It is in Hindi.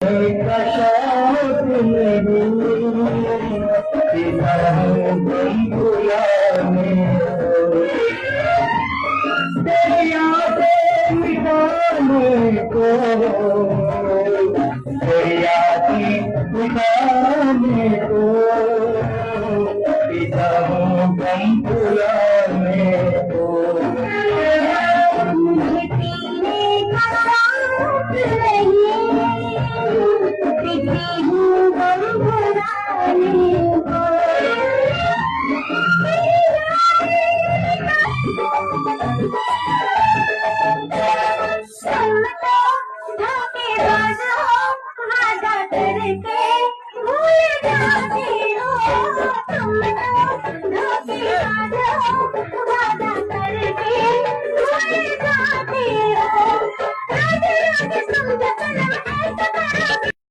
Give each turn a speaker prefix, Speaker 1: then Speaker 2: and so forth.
Speaker 1: कशात नहीं पिता हूँ गम भुलाने तेरी यादें मिटाने को तेरी यादें मिटाने को पिता हूँ गम भुलाने को मुझे पीने का शौक नहीं पीती हूँ गम भुलाने को